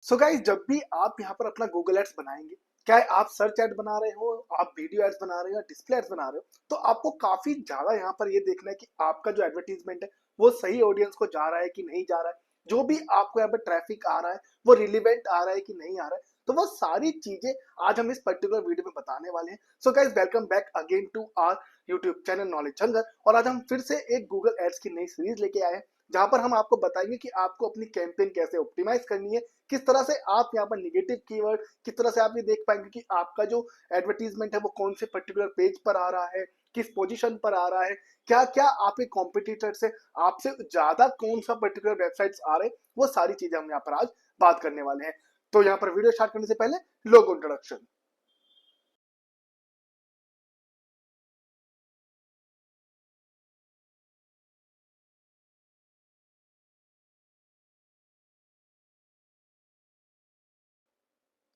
So guys, जब भी आप यहाँ पर अपना गूगल एड्स बनाएंगे, चाहे आप सर्च एड बना रहे हो, आप वीडियो एड्स बना रहे हो या डिस्प्ले एड्स बना रहे हो, तो आपको काफी ज्यादा यहाँ पर ये देखना है कि आपका जो एडवर्टीजमेंट है वो सही ऑडियंस को जा रहा है कि नहीं जा रहा है। जो भी आपको यहाँ पर ट्रैफिक आ रहा है वो रिलीवेंट आ रहा है कि नहीं आ रहा है। तो वो सारी चीजें आज हम इस पर्टिकुलर वीडियो में बताने वाले हैं। So guys, welcome back again to our YouTube channel Knowledge Jungle. और आज हम फिर से एक गूगल एड्स की नई सीरीज लेके आए हैं, जहां पर हम आपको बताएंगे कि आपको अपनी कैंपेन कैसे ऑप्टिमाइज करनी है, किस तरह से आप यहाँ पर निगेटिव कीवर्ड, किस तरह से आप ये देख पाएंगे कि आपका जो एडवर्टीजमेंट है वो कौन से पर्टिकुलर पेज पर आ रहा है, किस पोजीशन पर आ रहा है, क्या क्या आपके कॉम्पिटिटर से आपसे ज्यादा कौन सा पर्टिकुलर वेबसाइट्स आ रहे हैं। वो सारी चीजें हम यहाँ पर आज बात करने वाले हैं। तो यहाँ पर वीडियो स्टार्ट करने से पहले लोगो इंट्रोडक्शन।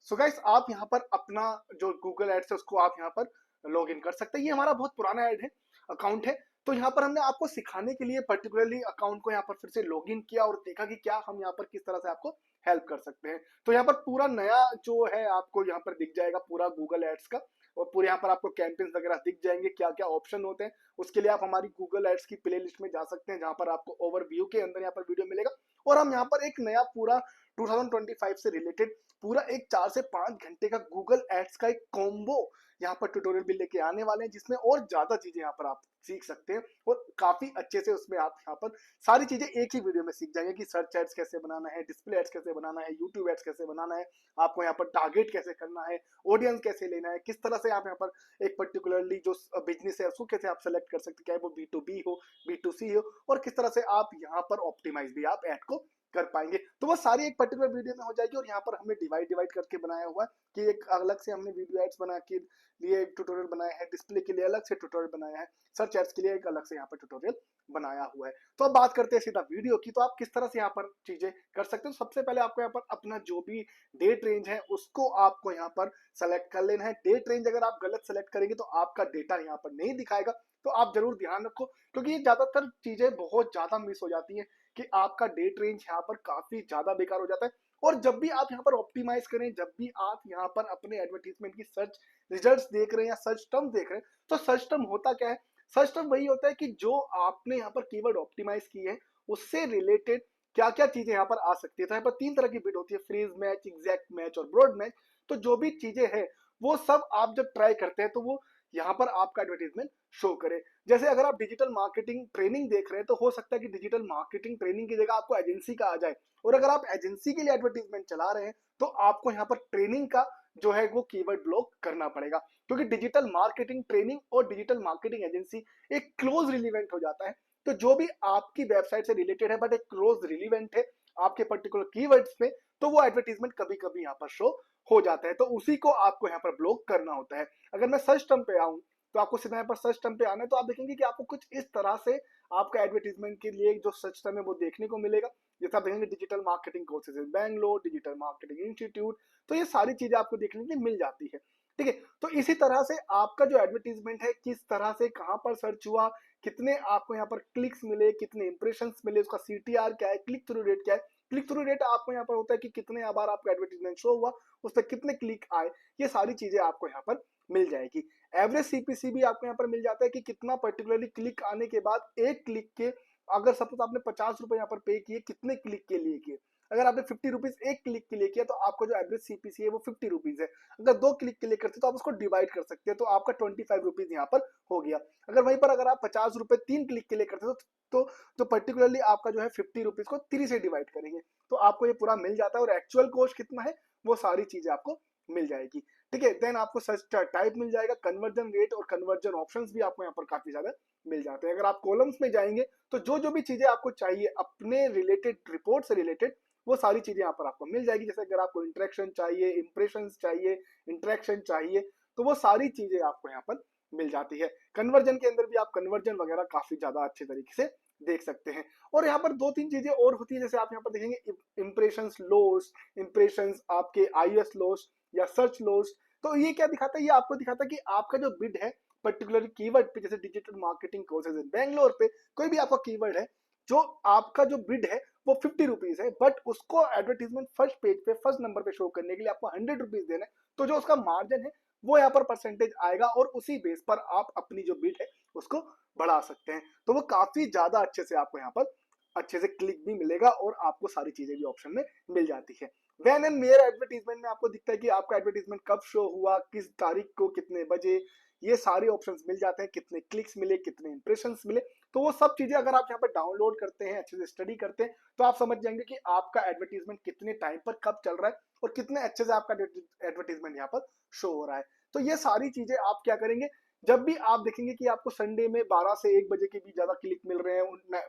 सो गाइस, आप यहाँ पर अपना जो गूगल एड्स है उसको आप यहाँ पर लॉग इन कर सकते हैं। ये हमारा बहुत पुराना एड है, अकाउंट है। तो यहाँ पर हमने आपको सिखाने के लिए पर्टिकुलरली अकाउंट को यहाँ पर फिर से लॉग इन किया और देखा कि क्या हम यहाँ पर किस तरह से आपको हेल्प कर सकते हैं। तो यहाँ पर पूरा नया जो है आपको यहाँ पर दिख जाएगा पूरा गूगल एड्स का, और पूरे यहाँ पर आपको कैंपेन्स वगैरह दिख जाएंगे, क्या क्या ऑप्शन होते हैं। उसके लिए आप हमारी गूगल एड्स की प्ले लिस्ट में जा सकते हैं, जहाँ पर आपको ओवरव्यू के अंदर यहाँ पर वीडियो मिलेगा। और हम यहाँ पर एक नया पूरा 2025 से रिलेटेड पूरा एक 4 से 5 घंटे का गूगल एड्स का एक कॉम्बो यहाँ पर ट्यूटोरियल भी लेके आने वाले हैं, जिसमें और ज्यादा चीजें यहाँ पर आप सीख सकते हैं। और काफी अच्छे से उसमें आप यहाँ पर सारी चीजें एक ही वीडियो में सीख जाएंगे कि सर्च एड्स कैसे बनाना है, डिस्प्ले एड्स कैसे बनाना है, यूट्यूब एड्स कैसे बनाना है, आपको यहाँ पर टारगेट कैसे करना है, ऑडियंस कैसे लेना है, किस तरह से आप यहाँ पर एक पर्टिकुलरली जो बिजनेस है उसको कैसे आप सेलेक्ट कर सकते हैं, चाहे वो B2B हो, B2C हो, और किस तरह से आप यहाँ पर ऑप्टिमाइज भी आप एड को कर पाएंगे। तो वो सारी एक पर्टिकुलर वीडियो में हो जाएगी। और यहाँ पर हमने डिवाइड डिवाइड करके बनाया हुआ है कि एक अलग से हमने वीडियो एड्स बना के लिए एक ट्यूटोरियल बनाया है, डिस्प्ले के लिए अलग से ट्यूटोरियल बनाया है, सर्च एड्स के लिए एक अलग से यहाँ पर ट्यूटोरियल बनाया हुआ है। तो अब बात करते हैं सीधा वीडियो की, तो आप किस तरह से यहाँ पर चीजें कर सकते हो। सबसे पहले आपको यहाँ पर अपना जो भी डेट रेंज है उसको आपको यहाँ पर सेलेक्ट कर लेना है। डेट रेंज अगर आप गलत सेलेक्ट करेंगे तो आपका डेटा यहाँ पर नहीं दिखाएगा। तो आप जरूर ध्यान रखो, क्योंकि ये ज्यादातर चीजें बहुत ज्यादा मिस हो जाती हैं कि आपका डेट रेंज यहाँ पर काफी ज्यादा बेकार हो जाता है। और जब भी आप यहाँ पर ऑप्टिमाइज करें, जब भी आप यहाँ पर अपने एडवर्टीजमेंट की सर्च रिजल्ट्स देख रहे हैं या सर्च टर्म देख रहे हैं, तो सर्च टर्म होता क्या है? सर्च टर्म वही होता है कि जो आपने यहाँ पर कीवर्ड ऑप्टिमाइज की है उससे रिलेटेड क्या क्या चीजें यहाँ पर आ सकती है। तो यहाँ पर 3 तरह की बिट होती है, फ्रीज मैच, एग्जैक्ट मैच और ब्रॉड मैच। तो जो भी चीजें हैं वो सब आप जब ट्राई करते हैं तो वो यहाँ पर आपका एडवर्टीजमेंट शो करे। जैसे अगर आप डिजिटल मार्केटिंग ट्रेनिंग देख रहे हैं तो हो सकता है कि डिजिटल मार्केटिंग ट्रेनिंग की जगह आपको एजेंसी का आ जाए। और अगर आप एजेंसी के लिए एडवर्टीजमेंट चला रहे हैं तो आपको यहाँ पर ट्रेनिंग का जो है वो कीवर्ड ब्लॉक करना पड़ेगा, क्योंकि डिजिटल मार्केटिंग ट्रेनिंग और डिजिटल मार्केटिंग एजेंसी एक क्लोज रिलीवेंट हो जाता है। तो जो भी आपकी वेबसाइट से रिलेटेड है बट एक क्लोज रिलीवेंट है आपके पर्टिकुलर कीवर्ड्स पे, तो वो एडवर्टीजमेंट कभी कभी यहाँ पर शो हो जाता है। तो उसी को आपको यहाँ पर ब्लॉक करना होता है। अगर मैं सर्च टर्म पे आऊं तो आपको सीधा यहाँ पर सर्च टर्म पे आना है, तो आप देखेंगे कि आपको कुछ इस तरह से आपका एडवर्टीजमेंट के लिए जो सर्च टर्म है वो देखने को मिलेगा। जैसे आप देखेंगे digital marketing courses in Bangalore, digital marketing institute, तो ये सारी चीजें आपको देखने के लिए मिल जाती है। ठीक है, तो इसी तरह से आपका जो एडवर्टीजमेंट है किस तरह से कहां पर सर्च हुआ, कितने आपको यहाँ पर क्लिक्स मिले, कितने इंप्रेशन मिले, उसका CTR क्या है, क्लिक थ्रू रेट क्या है। क्लिक थ्रू रेट आपको यहाँ पर होता है कि कितने बार आपका एडवर्टीजमेंट शो हुआ, उस पर कितने क्लिक आए। ये सारी चीजें आपको यहाँ पर मिल जाएगी। एवरेज CPC भी आपको यहाँ पर मिल जाता है कि कितना पर्टिकुलरली क्लिक आने के बाद एक क्लिक के, अगर सपोज आपने 50 रुपए यहाँ पर पे किए, कितने क्लिक के लिए किए। अगर आपने 50 रुपीज एक क्लिक के लिए किया तो आपका जो एवरेज CPC है वो 50 रुपीज है। अगर 2 क्लिक के लिए करते तो आप उसको डिवाइड कर सकते हैं, तो आपका 25 रुपीज यहाँ पर हो गया। अगर वहीं पर अगर आप 50 रुपए 3 क्लिक के लिए करते तो पर्टिकुलरली आपका जो है 50 रुपीज को 3 से डिवाइड करेंगे तो आपको ये पूरा मिल जाता है। और एक्चुअल कॉस्ट कितना है वो सारी चीजें आपको मिल जाएगी। ठीक है, देन आपको सर्च टाइप मिल जाएगा, कन्वर्जन रेट और कन्वर्जन ऑप्शंस भी आपको यहाँ पर काफी ज्यादा मिल जाते हैं। अगर आप कॉलम्स में जाएंगे तो जो जो भी चीजें आपको चाहिए अपने रिलेटेड रिपोर्ट से रिलेटेड वो सारी चीजें यहाँ पर आपको मिल जाएगी। जैसे अगर आपको इंटरेक्शन चाहिए, इंप्रेशन चाहिए, इंटरेक्शन चाहिए, तो वो सारी चीजें आपको यहाँ पर मिल जाती है। कन्वर्जन के अंदर भी आप कन्वर्जन वगैरह काफी ज्यादा अच्छे तरीके से देख सकते हैं। और यहाँ पर 2-3 चीजें और होती है, जैसे आप यहाँ पर देखेंगे इंप्रेशन लोस्ट, इंप्रेशन आपके IS लोस्ट या सर्च लोस्ट। तो ये क्या दिखाता है? ये आपको दिखाता है कि आपका जो बिड है पर्टिकुलर कीवर्ड पे, जैसे digital marketing courses in Bangalore पे कोई भी आपका कीवर्ड है, जो आपका जो बिड है वो 50 रुपीज है, बट उसको एडवर्टीजमेंट फर्स्ट पेज पे फर्स्ट नंबर पे शो करने के लिए आपको 100 रुपीज देना है। तो जो उसका मार्जिन है वो यहाँ पर परसेंटेज आएगा और उसी बेस पर आप अपनी जो बिड है उसको बढ़ा सकते हैं। तो वो काफी ज्यादा अच्छे से आपको यहाँ पर अच्छे से क्लिक भी मिलेगा और आपको सारी चीजें भी ऑप्शन में मिल जाती है। व्हेन एंड मेयर एडवर्टीजमेंट में आपको दिखता है कि आपका एडवर्टीजमेंट कब शो हुआ, किस तारीख को, कितने बजे, ये सारे ऑप्शंस मिल जाते हैं, कितने क्लिक्स मिले, कितने इंप्रेशंस मिले। तो वो सब चीजें अगर आप यहाँ पर डाउनलोड करते हैं, अच्छे से स्टडी करते हैं, तो आप समझ जाएंगे कि आपका एडवर्टीजमेंट कितने टाइम पर कब चल रहा है और कितने अच्छे से आपका एडवर्टीजमेंट यहाँ पर शो हो रहा है। तो ये सारी चीजें आप क्या करेंगे, जब भी आप देखेंगे कि आपको संडे में 12 से 1 बजे के बीच ज्यादा क्लिक मिल रहे हैं,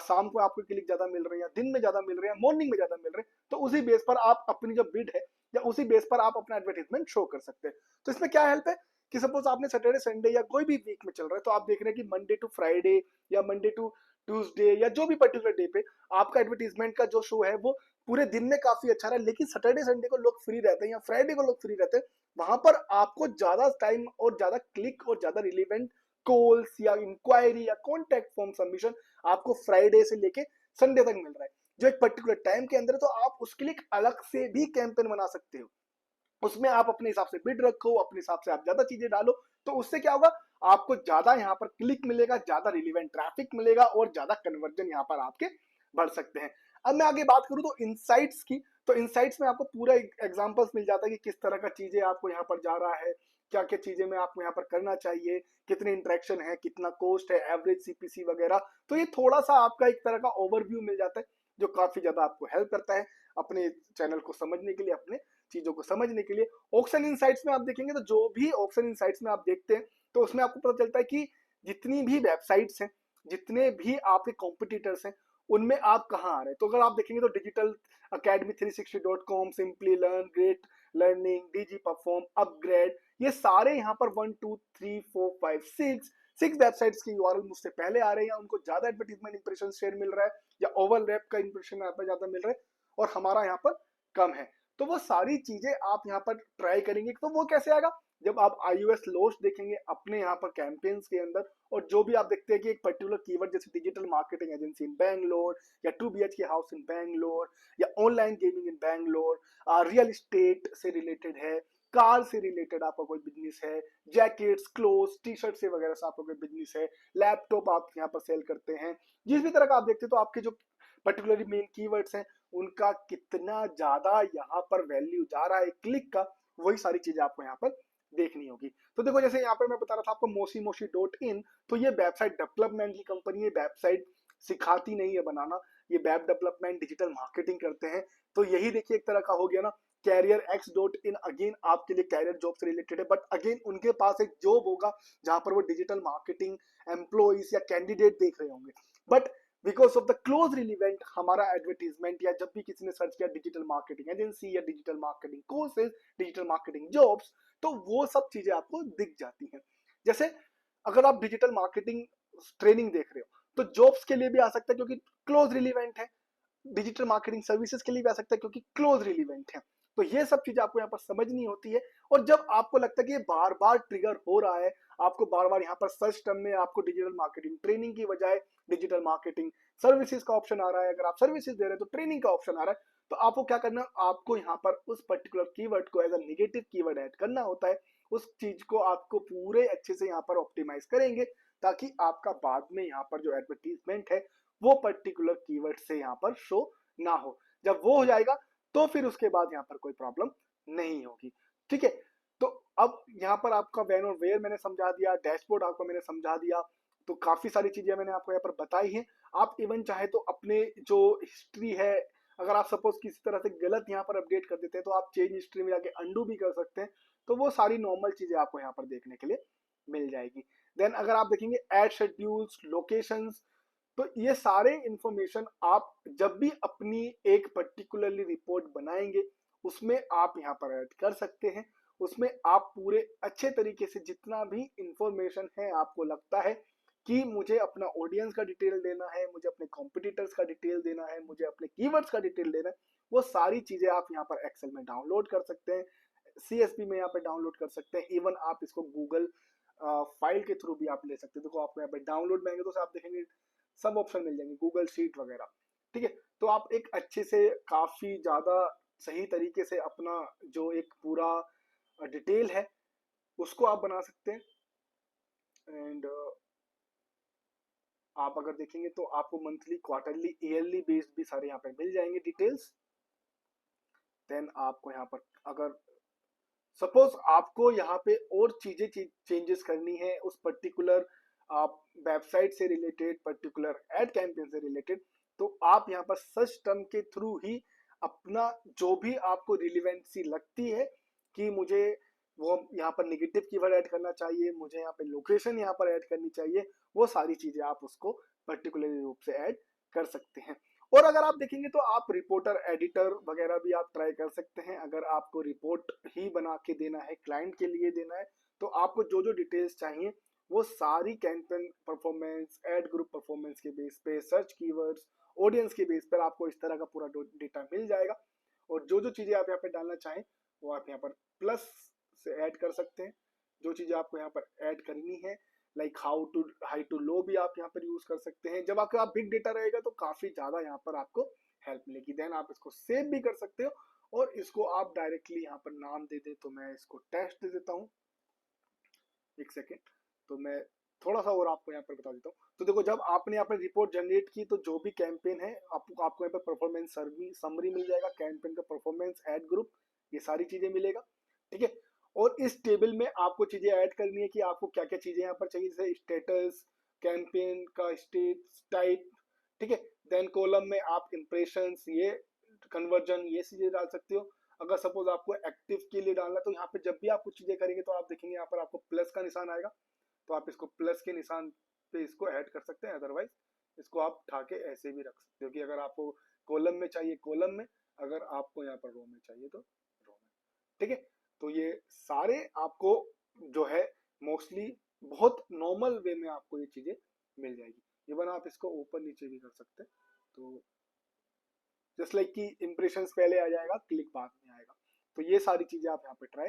शाम को आपको क्लिक ज्यादा मिल रहे हैं, या दिन में ज्यादा मिल रहे हैं, मॉर्निंग में ज्यादा मिल रहे हैं, तो उसी बेस पर आप अपनी जो बिड है या उसी बेस पर आप अपना एडवर्टीजमेंट शो कर सकते हैं। तो इसमें क्या हेल्प है कि सपोज आपने सैटरडे संडे या कोई भी वीक में चल रहा है, तो आप देख रहे हैं कि मंडे टू फ्राइडे या मंडे टू ट्यूसडे या जो भी पर्टिकुलर डे पे आपका एडवर्टीजमेंट का जो शो है वो पूरे दिन में काफी अच्छा रहा है, लेकिन सैटरडे संडे को लोग फ्री रहते हैं या फ्राइडे को लोग फ्री रहते हैं, वहां पर आपको ज्यादा टाइम और ज्यादा क्लिक और ज्यादा रिलेवेंट कॉल्स या इंक्वायरी या कॉन्टेक्ट फॉर्म सबमिशन आपको फ्राइडे से लेके संडे तक मिल रहा है, जो एक पर्टिकुलर टाइम के अंदर। तो आप उसके लिए अलग से भी कैंपेन बना सकते हो, उसमें आप अपने हिसाब से बिड रखो, अपने हिसाब से आप ज्यादा चीजें डालो। तो उससे क्या होगा, आपको ज्यादा यहाँ पर क्लिक मिलेगा, ज्यादा रिलेवेंट ट्रैफिक मिलेगा और ज्यादा कन्वर्जन यहाँ पर आपके बढ़ सकते हैं। अब मैं आगे बात करूं तो इनसाइट्स की, तो इनसाइट्स में आपको पूरा एग्जांपल्स मिल जाता है कि किस तरह का चीजें आपको यहाँ पर जा रहा है, क्या क्या चीजें में आपको यहाँ पर करना चाहिए, कितने इंटरेक्शन है, कितना कॉस्ट है, एवरेज सीपीसी वगैरह। तो ये थोड़ा सा आपका एक तरह का ओवरव्यू मिल जाता है, जो काफी ज्यादा आपको हेल्प करता है अपने चैनल को समझने के लिए, अपने चीजों को समझने के लिए। ऑक्शन इनसाइट्स में आप देखेंगे तो जो भी ऑक्शन इनसाइट्स में आप देखते हैं तो उसमें आपको पता चलता है कि जितनी भी वेबसाइट्स हैं, जितने भी आपके कॉम्पिटिटर्स हैं, उनमें आप कहाँ आ रहे हैं। तो अगर आप देखेंगे तो digital academy 360.com, simply learn, great learning, DG perform, upgrade, ये सारे यहाँ पर 1 2 3 4 5 6 वेबसाइट्स के यूआरएल मुझसे पहले आ रहे हैं, या उनको ज्यादा एडवर्टीजमेंट इंप्रेशन शेयर मिल रहा है, या ओवरलैप का इंप्रेशन यहाँ पर ज्यादा मिल रहा है और हमारा यहाँ पर कम है। तो वो सारी चीजें आप यहाँ पर ट्राई करेंगे। तो वो कैसे आएगा, जब आप iOS लॉन्च देखेंगे अपने यहाँ पर कैंपेन्स के अंदर, और जो भी आप देखते हैं कि एक पर्टिकुलर कीवर्ड जैसे डिजिटल मार्केटिंग एजेंसी इन बैंगलोर, या 2 BHK हाउस इन बैंगलोर, या ऑनलाइन गेमिंग इन बैंगलोर, रियल एस्टेट से रिलेटेड है, कार से रिलेटेड आपका कोई बिजनेस है, जैकेट्स, क्लोथ, टी शर्ट से वगैरह से आपका कोई बिजनेस है, लैपटॉप आप यहाँ पर सेल करते हैं, जिस भी तरह का आप देखते हैं, तो आपके जो पर्टिकुलरली मेन कीवर्ड्स हैं उनका कितना ज्यादा यहाँ पर वैल्यू जा रहा है क्लिक का, वही सारी चीजें आपको यहाँ पर देखनी होगी। तो देखो जैसे यहाँ पर मैं बता रहा था आपको moshi.in, तो ये वेबसाइट डेवलपमेंट की कंपनी है, वेबसाइट सिखाती नहीं है बनाना, ये वेब डेवलपमेंट डिजिटल मार्केटिंग करते हैं। तो यही देखिए एक तरह का हो गया ना। कैरियर x.in अगेन आपके लिए कैरियर जॉब से रिलेटेड है, बट अगेन उनके पास एक जॉब होगा जहां पर वो डिजिटल मार्केटिंग एम्प्लॉइज या कैंडिडेट देख रहे होंगे, but because of the close relevant हमारा एडवर्टीजमेंट, या जब भी किसी ने सर्च किया डिजिटल मार्केटिंग एजेंसी या digital marketing courses, digital marketing jobs, तो वो सब चीजें आपको दिख जाती हैं। जैसे अगर आप डिजिटल मार्केटिंग ट्रेनिंग देख रहे हो तो जॉब्स के लिए भी आ सकता है क्योंकि क्लोज रिलीवेंट है, डिजिटल मार्केटिंग सर्विसेज के लिए भी आ सकता है क्योंकि क्लोज रिलीवेंट है। तो ये सब चीजें आपको यहाँ पर समझनी होती है। और जब आपको लगता है कि ये बार बार ट्रिगर हो रहा है, आपको बार बार यहाँ पर सर्च टर्म में आपको डिजिटल मार्केटिंग ट्रेनिंग की बजाय डिजिटल मार्केटिंग सर्विसेज का ऑप्शन आ रहा है, अगर आप सर्विसेज दे रहे हैं तो ट्रेनिंग का ऑप्शन आ रहा है, तो आपको क्या करना है, आपको यहाँ पर उस पर्टिकुलर कीवर्ड को as a negative keyword add करना होता है। उस चीज को आपको पूरे अच्छे से यहाँ पर ऑप्टिमाइज करेंगे ताकि आपका बाद में यहाँ पर जो एडवर्टीजमेंट है वो पर्टिकुलर कीवर्ड से यहाँ पर शो ना हो। जब वो हो जाएगा तो फिर उसके बाद यहाँ पर कोई प्रॉब्लम नहीं होगी। ठीक है, तो अब यहाँ पर आपका व्हेन और वेयर मैंने समझा दिया, डैशबोर्ड आपको मैंने समझा दिया, तो काफी सारी चीजें मैंने आपको यहाँ पर बताई हैं। आप इवन चाहे तो अपने जो हिस्ट्री है, अगर आप सपोज किसी तरह से गलत यहाँ पर अपडेट कर देते हैं तो आप चेंज हिस्ट्री में जाके अंडू भी कर सकते हैं। तो वो सारी नॉर्मल चीजें आपको यहाँ पर देखने के लिए मिल जाएगी। देन अगर आप देखेंगे एड शेड्यूल्स, लोकेशंस, तो ये सारे इंफॉर्मेशन आप जब भी अपनी एक पर्टिकुलरली रिपोर्ट बनाएंगे उसमें आप यहाँ पर ऐड कर सकते हैं। उसमें आप पूरे अच्छे तरीके से जितना भी इंफॉर्मेशन है, आपको लगता है कि मुझे अपना ऑडियंस का डिटेल देना है, मुझे अपने कॉम्पिटिटर्स का डिटेल देना है, मुझे अपने कीवर्ड्स का डिटेल देना है, वो सारी चीजें आप यहाँ पर एक्सेल में डाउनलोड कर सकते हैं, सीएसवी में यहाँ पर डाउनलोड कर सकते हैं। इवन आप इसको गूगल फाइल के थ्रू भी आप ले सकते हैं। देखो आपको यहाँ पे डाउनलोड में आएंगे तो आप देखेंगे सब ऑप्शन मिल जाएंगे, गूगल शीट वगैरह। ठीक है। तो आप एक अच्छे से काफी ज्यादा सही तरीके से अपना जो एक पूरा डिटेल है उसको आप बना सकते हैं। एंड आप अगर देखेंगे तो आपको मंथली, क्वार्टरली, ईयरली बेस्ड भी सारे यहाँ पे मिल जाएंगे डिटेल्स। देन आपको यहाँ पर अगर सपोज आपको यहाँ पे और चीजें चेंजेस करनी है उस पर्टिकुलर आप वेबसाइट से रिलेटेड, पर्टिकुलर एड कैंपेन से रिलेटेड, तो आप यहाँ पर सर्च टर्म के थ्रू ही अपना जो भी आपको रिलेवेंसी लगती है कि मुझे वो यहाँ पर निगेटिव कीवर्ड ऐड करना चाहिए, मुझे यहाँ पे लोकेशन यहाँ पर ऐड करनी चाहिए, वो सारी चीजें आप उसको पर्टिकुलर रूप से ऐड कर सकते हैं। और अगर आप देखेंगे तो आप रिपोर्टर, एडिटर वगैरह भी आप ट्राई कर सकते हैं। अगर आपको रिपोर्ट ही बना के देना है, क्लाइंट के लिए देना है, तो आपको जो जो डिटेल्स चाहिए वो सारी campaign performance, ad group performance के बेस पे, सर्च कीवर्ड्स, ऑडियंस के बेस पर आपको इस तरह का पूरा डेटा मिल जाएगा। और जो जो चीजें आप यहाँ पे डालना चाहें वो आप यहाँ पर प्लस से ऐड कर सकते हैं। जो चीजें आपको यहाँ पर ऐड करनी है, like how to high to low भी आप यहाँ पर यूज कर सकते हैं। जब आपका बिग डेटा रहेगा तो काफी ज्यादा यहाँ पर आपको हेल्प मिलेगी। देन आप इसको सेव भी कर सकते हो और इसको आप डायरेक्टली यहाँ पर नाम दे दें। तो मैं इसको टेस्ट दे देता हूँ, एक सेकेंड। तो मैं थोड़ा सा और आपको यहाँ पर बता देता हूँ। तो देखो, जब आपने यहाँ पर रिपोर्ट जनरेट की तो जो भी कैंपेन है आपको यहाँ पर परफॉर्मेंस समरी मिल जाएगा, कैंपेन का परफॉर्मेंस, एड ग्रुप, ये सारी चीजें मिलेगा। ठीक है। और इस टेबल में आपको चीजें ऐड करनी है कि आपको क्या क्या चीजें यहाँ पर चाहिए, जैसे स्टेटस, कैंपेन का स्टेट टाइप। ठीक है। देन कॉलम में आप इंप्रेशंस, ये कन्वर्जन, ये चीजें डाल सकते हो। अगर सपोज आपको एक्टिव के लिए डालना है तो यहाँ पे जब भी आप कुछ चीजें करेंगे तो आप देखेंगे यहाँ पर आपको प्लस का निशान आएगा, तो आप इसको प्लस के निशान पे इसको ऐड कर सकते हैं। अदरवाइज इसको आप उठा के ऐसे भी रख सकते हो कि अगर आपको कॉलम में चाहिए कॉलम में, अगर आपको यहाँ पर रो में चाहिए तो रो में। ठीक है। तो ये सारे आपको जो है मोस्टली बहुत नॉर्मल वे में आपको ये चीजें मिल जाएगी। इवन आप इसको ऊपर नीचे भी कर सकते हैं। तो जस्ट लाइक कि इंप्रेशन पहले आ जाएगा, क्लिक बाद में आएगा। तो ये सारी चीजें आप यहाँ पे ट्राई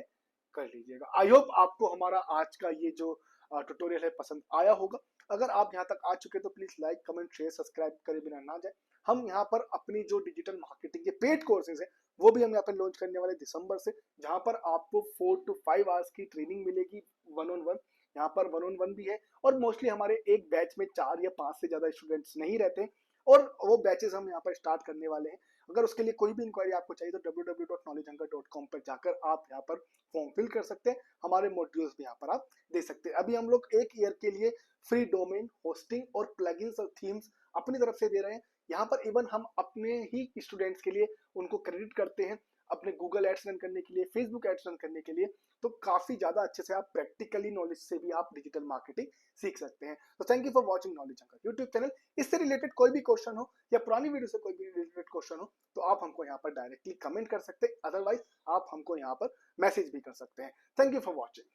कर लीजिएगा। आई होप आपको हमारा आज का ये जो ट्यूटोरियल है पसंद आया होगा। अगर आप यहाँ तक आ चुके तो please like, comment, share, subscribe करे बिना ना जाए। हम यहाँ पर अपनी जो डिजिटल मार्केटिंग के पेड कोर्सेज है वो भी हम यहाँ पर लॉन्च करने वाले दिसंबर से, जहां पर आपको 4 to 5 आवर्स की ट्रेनिंग मिलेगी, वन ऑन वन। यहाँ पर वन ऑन वन भी है और मोस्टली हमारे एक बैच में 4 या 5 से ज्यादा स्टूडेंट्स नहीं रहते, और वो बैचेस हम यहाँ पर स्टार्ट करने वाले हैं। अगर उसके लिए कोई भी इंक्वायरी आपको चाहिए तो www.knowledgeanchor.com पर जाकर आप यहाँ पर फॉर्म फिल कर सकते हैं। हमारे मॉड्यूल्स भी यहाँ पर आप दे सकते हैं। अभी हम लोग 1 ईयर के लिए फ्री डोमेन होस्टिंग और प्लगइन्स और थीम्स अपनी तरफ से दे रहे हैं। यहाँ पर इवन हम अपने ही स्टूडेंट्स के लिए उनको क्रेडिट करते हैं, अपने गूगल एड्स रन करने के लिए, फेसबुक एड्स रन करने के लिए। तो काफी ज्यादा अच्छे से आप प्रैक्टिकली नॉलेज से भी आप डिजिटल मार्केटिंग सीख सकते हैं। तो thank you for watching knowledge Ankur YouTube channel. इससे रिलेटेड कोई भी क्वेश्चन हो या पुरानी वीडियो से कोई भी रिलेटेड क्वेश्चन हो तो आप हमको यहाँ पर डायरेक्टली कमेंट कर सकते हैं, अदरवाइज आप हमको यहाँ पर मैसेज भी कर सकते हैं। Thank you for watching.